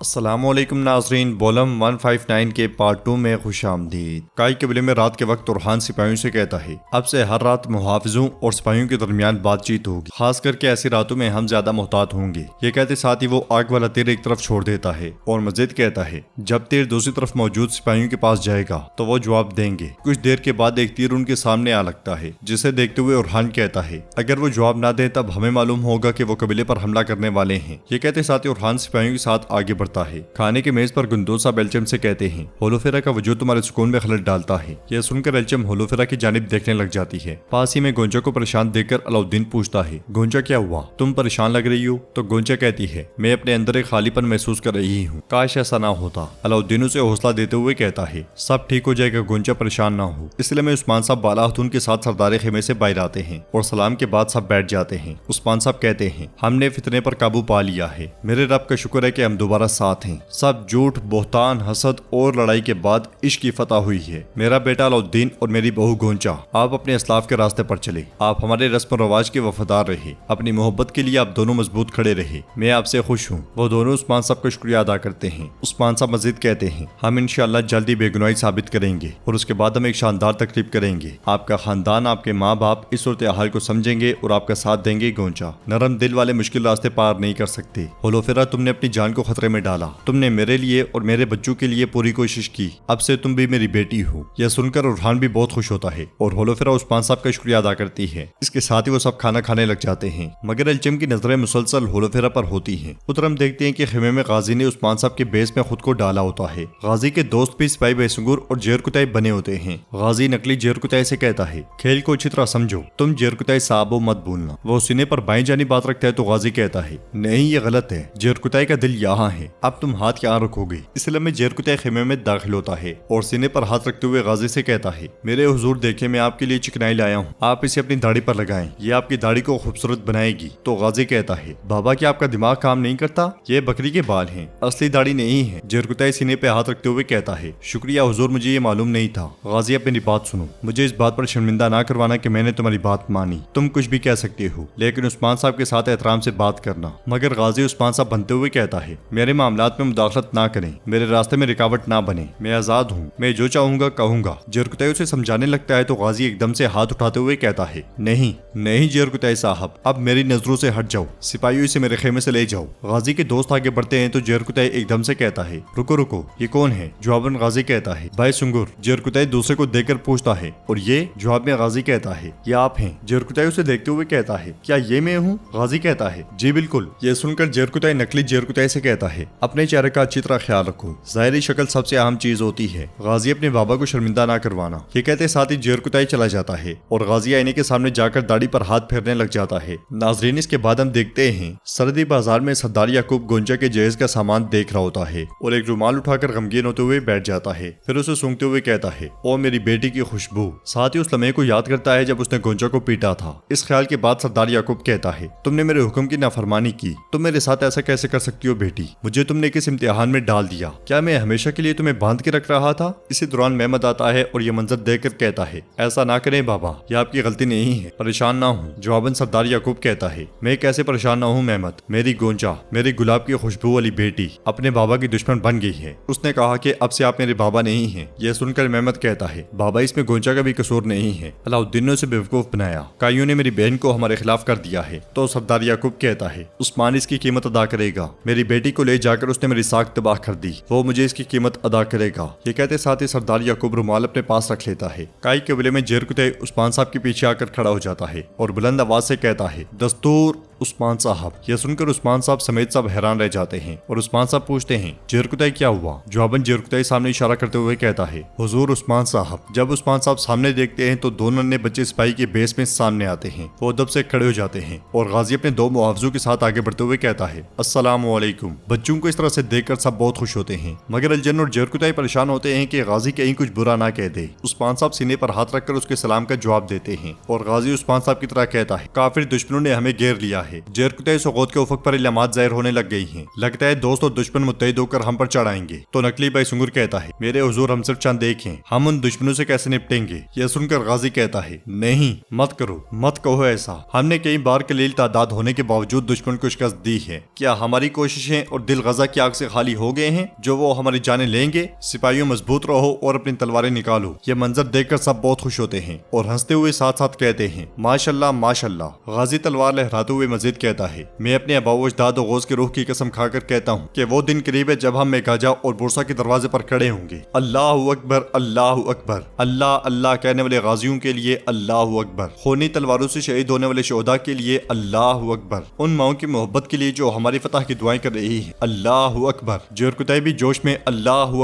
अस्सलामुअलैकुम नाजरीन, बॉलम 159 के पार्ट 2 में खुश आमदीद। काई कबीले में रात के वक्त उरहान सिपाहियों से कहता है, अब से हर रात मुहाफिजों और सिपाहियों के दरमियान बातचीत होगी, खास करके ऐसी रातों में हम ज्यादा मोहतात होंगे। ये कहते साथ ही वो आग वाला तीर एक तरफ छोड़ देता है और मजीद कहता है, जब तीर दूसरी तरफ मौजूद सिपाहियों के पास जाएगा तो वो जवाब देंगे। कुछ देर के बाद एक तीर उनके सामने आ लगता है, जिसे देखते हुए उरहान कहता है, अगर वो जवाब ना दे तब हमें मालूम होगा कि वो कबीले पर हमला करने वाले हैं। ये कहते साथ ही उरहान सिपाहियों के साथ आगे बढ़ता है। खाने की मेज पर गुंदोसा एल्चम से कहते हैं, होलोफेरा का वजूद तुम्हारे सुकून में खलल डालता है। यह सुनकर एल्चम होलोफेरा की जानिब देखने लग जाती है। पास ही में गोंजा को परेशान देखकर अलाउद्दीन पूछता है, गोंजा क्या हुआ, तुम परेशान लग रही हो? तो गोंजा कहती है, मैं अपने अंदर एक खालीपन महसूस कर रही हूँ, काश ऐसा ना होता। अलाउद्दीन उसे हौसला देते हुए कहता है, सब ठीक हो जाएगा गोंजा, परेशान ना हो। इसलिए में उस्मान साहब बाला हतून के साथ सरदार खेमे से बाहर आते हैं और सलाम के बाद सब बैठ जाते हैं। उस्मान साहब कहते हैं, हमने फितने पर काबू पा लिया है, मेरे रब का शुक्र है कि हम दोबारा साथ हैं। सब झूठ, बोहतान, हसद और लड़ाई के बाद इश्क की फतह हुई है। मेरा बेटा अलाउद्दीन और मेरी बहू गोंचा, आप अपने असलाफ के रास्ते पर चले, आप हमारे रस्म रवाज के वफादार रहे, अपनी मोहब्बत के लिए आप दोनों मजबूत खड़े रहे, मैं आपसे खुश हूँ। वो दोनों उस्मान साहब का शुक्रिया अदा करते हैं। उस्मान साहब मजीद कहते हैं, हम इंशाअल्लाह जल्दी बेगुनाही साबित करेंगे और उसके बाद हम एक शानदार तकरीब करेंगे। आपका खानदान, आपके माँ बाप इस सूरत हाल को समझेंगे और आपका साथ देंगे। गोंचा, नरम दिल वाले मुश्किल रास्ते पार नहीं कर सकते। होलोफेरा, तुमने अपनी जान को खतरे में डाला, तुमने मेरे लिए और मेरे बच्चों के लिए पूरी कोशिश की, अब से तुम भी मेरी बेटी हो। यह सुनकर उरहान भी बहुत खुश होता है और होलोफेरा उस्मान साहब का शुक्रिया अदा करती है। इसके साथ ही वो सब खाना खाने लग जाते हैं, मगर एल्चम की नजरें मुसलसल होलोफेरा पर होती हैं। उधर हम देखते हैं कि खेमे में गाजी ने उस्मान साहब के बेस में खुद को डाला होता है। गाजी के दोस्त भी सिपाही बेसंगुर और जेरकुताई बने होते हैं। गाजी नकली जेरकुताई से कहता है, खेल को अच्छी तरह समझो, तुम जेरकुताई साहब मत भूलना। वो सीने पर बाएं जानी बात रखता है तो गाजी कहता है, नहीं ये गलत है, जेरकुताई का दिल यहाँ है, अब तुम हाथ यहाँ रखोगे। इसलिए में जेरकुताई खेमे में दाखिल होता है और सीने पर हाथ रखते हुए गाजी से कहता है, मेरे हुजूर देखे, मैं आपके लिए चिकनाई लाया हूँ, आप इसे अपनी दाढ़ी पर लगाएं, ये आपकी दाढ़ी को खूबसूरत बनाएगी। तो गाजी कहता है, बाबा क्या आपका दिमाग काम नहीं करता, ये बकरी के बाल हैं, असली दाढ़ी नहीं है। जेरकुताई सीने पे हाथ रखते हुए कहता है, शुक्रिया हुजूर, मुझे ये मालूम नहीं था। गाजी, अब मेरी बात सुनो, मुझे इस बात पर शर्मिंदा ना करवाना कि मैंने तुम्हारी बात मानी, तुम कुछ भी कह सकते हो, लेकिन उस्मान साहब के साथ एहतराम से बात करना। मगर गाजी उस्मान साहब बनते हुए कहता है, मेरे मामलात में मुदाखलत ना करें, मेरे रास्ते में रुकावट ना बने, मैं आजाद हूँ, मैं जो चाहूंगा कहूंगा। जेरकुताई उसे समझाने लगता है तो गाजी एकदम से हाथ उठाते हुए कहता है, नहीं नहीं जेरकुताई साहब, अब मेरी नजरों से हट जाओ, सिपाहियों से मेरे खेमे से ले जाओ। गाजी के दोस्त आगे बढ़ते हैं तो जेरकुताई एकदम से कहता है, रुको रुको, ये कौन है? जवाबन गाजी कहता है, भाई सुंगुर। जेरकुताई दूसरे को देखकर पूछता है, और ये? जवाब में गाजी कहता है, ये आप हैं। जेरकुताई उसे देखते हुए कहता है, क्या ये मैं हूँ? गाजी कहता है, जी बिल्कुल। ये सुनकर जेरकुताई नकली जेरकुताई से कहता है, अपने चेहरे का अच्छी तरह ख्याल रखो, जाहिरी शक्ल सबसे अहम चीज होती है। गाजी, अपने बाबा को शर्मिंदा ना करवाना। ये कहते साथ ही जेरकुताई चला जाता है और गाजी आईने के सामने जाकर दाढ़ी पर हाथ फेरने लग जाता है। नाजरीन, इसके बाद हम देखते हैं सरदी बाजार में सरदार याकूब गोंजा के जहेज का सामान देख रहा होता है और एक रुमाल उठाकर गमगीन होते हुए बैठ जाता है। फिर उसे सूंघते हुए कहता है, ओ मेरी बेटी की खुशबू। साथ ही उस लम्हे को याद करता है जब उसने गोंजा को पीटा था। इस ख्याल के बाद सरदार याकूब कहता है, तुमने मेरे हुक्म की नाफरमानी की, तुम मेरे साथ ऐसा कैसे कर सकती हो बेटी? मुझे तुमने किस इम्तिहान में डाल दिया? क्या मैं हमेशा के लिए तुम्हें बांध के रख रहा था? इसी दौरान मेहमद आता है और ये मंजर देखकर कहता है, ऐसा ना करें बाबा, यह आपकी गलती नहीं है, परेशान ना हूँ। जवाबन सरदार याकूब कहता है, मैं कैसे परेशान ना हूँ मेहमद, मेरी गोंजा, मेरी गुलाब की खुशबू वाली बेटी अपने बाबा की दुश्मन बन गई है। उसने कहा कि अब से आप मेरे बाबा नहीं हैं। यह सुनकर मेहमद कहता है, बाबा इसमें गोंजा का भी कसूर नहीं है, अलाउद्दीन ने उसे बेवकूफ बनाया, काइयों ने मेरी बहन को हमारे खिलाफ कर दिया है। तो सरदार याकूब कहता है, उस्मान इसकी कीमत अदा करेगा, मेरी बेटी को ले जाकर उसने मेरी साख तबाह कर दी, वो मुझे इसकी कीमत अदा करेगा। ये कहते साथ ही सरदार याकूब रुमाल अपने पास रख लेता है। काई कबीले में जेरकुताई उस्मान साहब के पीछे आकर खड़ा हो जाता है और बुलंद आवाज से कहता है, दस्तूर उस्मान साहब। यह सुनकर उस्मान साहब समेत सब हैरान रह जाते हैं और उस्मान साहब पूछते हैं, जेरकुताई क्या हुआ? जवाबन जेरकुताई सामने इशारा करते हुए कहता है, हुजूर उस्मान साहब। जब उस्मान साहब सामने देखते हैं तो दो नन्हे बच्चे सिपाही के बेस में सामने आते हैं। वो अदब से खड़े हो जाते हैं और गाजी अपने दो मुआवजों के साथ आगे बढ़ते हुए कहता है, अस्सलामु अलैकुम। बच्चों को इस तरह से देखकर सब बहुत खुश होते हैं, मगर अलजन और जेरकुताई परेशान होते हैं कि गाजी कहीं कुछ बुरा ना कह दे। उस्मान साहब सीने पर हाथ रखकर उसके सलाम का जवाब देते हैं और गाजी उस्मान साहब की तरह कहता है, काफिर दुश्मनों ने हमें घेर लिया है, है। जेरकुतई सुगौत के उफक पर इलामात जाहिर होने लग गई हैं। लगता है दोस्त और दुश्मन मुत्तहिद होकर हम पर चढ़ाएंगे। तो नकली भाई सुंगुर कहता है, मेरे हुजूर हम सिर्फ चंद एक हैं, हम उन दुश्मनों से कैसे निपटेंगे। यह सुनकर गाजी कहता है, नहीं मत करो, मत कहो ऐसा। हमने कई बार कलील तादाद होने के बावजूद दुश्मन को शिकस्त दी है। क्या हमारी कोशिशें और दिल गजा की आग से खाली हो गए हैं जो वो हमारी जानें लेंगे। सिपाहियों मजबूत रहो और अपनी तलवारें निकालो। ये मंजर देखकर सब बहुत खुश होते हैं और हंसते हुए साथ साथ कहते हैं, माशाल्लाह माशाल्लाह। गाजी तलवार लहराते हुए मजीद कहता है, मैं अपने अबाओ अजदाद और गौस की रूह की कसम खाकर कहता हूँ कि वो दिन करीब है जब हम मेगाजा और बुरसा के दरवाजे पर खड़े होंगे। अल्लाह अकबर, अल्लाह अकबर। अल्लाह अल्लाह कहने वाले गाजियों के लिए अल्लाह अकबर। खूनी तलवारों से शहीद होने वाले शोहदा के लिए अल्लाह अकबर। उन माओं की मोहब्बत के लिए जो हमारी फतह की दुआएं कर रही है, अल्लाह अकबर। जेरकुतई भी जोश में अल्लाह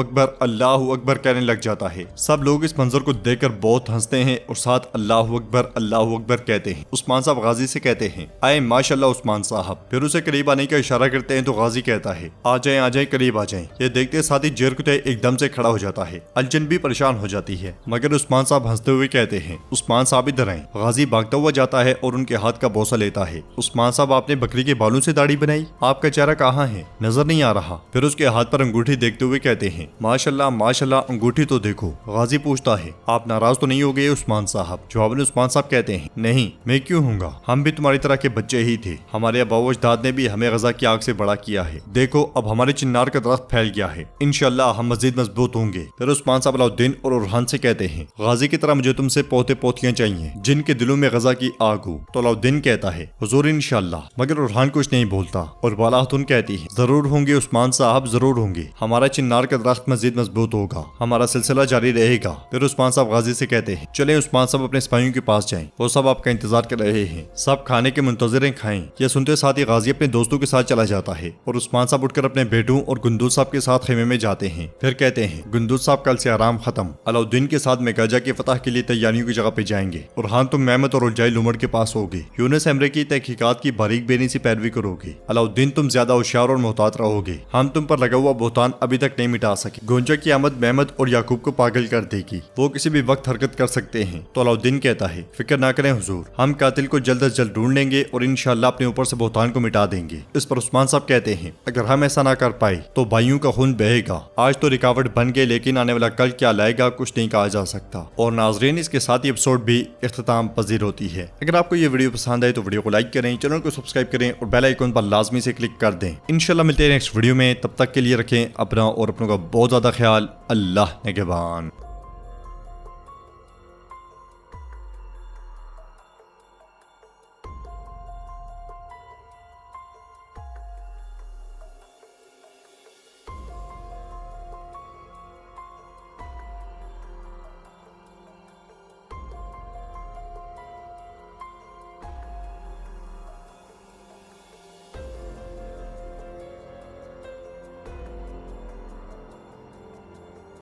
अकबर कहने लग जाता है। सब लोग इस मंजर को देखकर बहुत हंसते हैं और साथ अल्लाह अकबर कहते हैं। उस्मान साहब गाजी से कहते हैं, आए माशाल्लाह उस्मान साहब। फिर उसे करीब आने का इशारा करते हैं तो गाजी कहता है, आ जाए करीब आ जाए। ये देखते साथ ही जेरकुतई एकदम से खड़ा हो जाता है। अलजन भी परेशान हो जाती है, मगर उस्मान साहब हंसते हुए कहते हैं, उस्मान साहब इधर आए। गाजी भागता हुआ जाता है और उनके हाथ का बोसा लेता है। उस्मान साहब, आपने बकरी के बालों से दाढ़ी बनाई, आपका चेहरा कहाँ है, नजर नहीं आ रहा। फिर उसके हाथ पर अंगूठी देखते हुए कहते हैं, माशाल्लाह माशाल्लाह अंगूठी तो देखो। गाजी पूछता है, आप नाराज तो नहीं हो गए उस्मान साहब। जवाब में उस्मान साहब कहते हैं, नहीं मैं क्यों होऊंगा, हम भी तुम्हारी तरह के बच्चे ही थे। हमारे अबाओ अजदाद ने भी हमें गजा की आग से बड़ा किया है। देखो अब हमारे चिन्नार का दरख्त फैल गया है, इंशाल्लाह हम मजीद मजबूत होंगे। फिर उस्मान साहब अलाउद्दीन और उरहान से कहते हैं, गाजी की तरह मुझे तुमसे पोते पोतियां चाहिए जिनके दिलों में गजा की आग हो। तो अलाउद्दीन कहता है, हुजूर इंशाल्लाह। मगर उरहान कुछ नहीं बोलता और बाला खातून कहती है, जरूर होंगे उस्मान साहब, जरूर होंगे। हमारा चिन्नार का दरख्त मजीद मजबूत होगा, हमारा सिलसिला जारी रहेगा। फिर उस्मान साहब गाजी से कहते हैं, चले उस्मान साहब अपने सिपाहियों के पास जाएं, वो सब आपका इंतजार कर रहे हैं। सब खाने के मुंतजर खाएं। यह सुनते साथ ही गाजी अपने दोस्तों के साथ चला जाता है और उस्मान साहब उठकर अपने बेटों और गुंदूज साहब के साथ खेमे में जाते हैं। फिर कहते हैं, गुंदूज साहब कल से आराम खत्म, अलाउद्दीन के साथ मेगाजा की फतह के लिए तैयारियों की जगह पे जाएंगे। उरहान तुम मेहमत और उलजाई लुमड़ के पास होगे। यूनुस एमरे की तहकीकात की बारीक बेनी से पैरवी करोगे। अलाउद्दीन तुम ज्यादा होशियार और मोहतात रहोगे। हम तुम पर लगा हुआ बोहतान अभी तक नहीं मिटा सके। गोंजा की आमद मेहमद और याकूब को पागल कर देगी, वो किसी भी वक्त हरकत कर सकते हैं। तो अलाउद्दीन कहता है, फिक्र ना करें हुजूर, हम कातिल को जल्द अज जल्द ढूंढ लेंगे और इंशाल्लाह अपने ऊपर से बोहतान को मिटा देंगे। इस पर उस्मान साहब कहते हैं, अगर हम ऐसा ना कर पाए तो भाइयों का खून बहेगा। आज तो रुकावट बन गए, लेकिन आने वाला कल क्या लाएगा कुछ नहीं कहा जा सकता। और नाजरीन, इसके साथ ही एपिसोड भी इख्तिताम पजीर होती है। अगर आपको ये वीडियो पसंद आए तो वीडियो को लाइक करें, चैनल को सब्सक्राइब करें और बेल आइकन पर लाजमी से क्लिक कर दें। इंशाल्लाह मिलते हैं नेक्स्ट वीडियो में, तब तक के लिए रखें अपना और अपनों का बहुत ज्यादा ख्याल। अल्लाह निगहबान।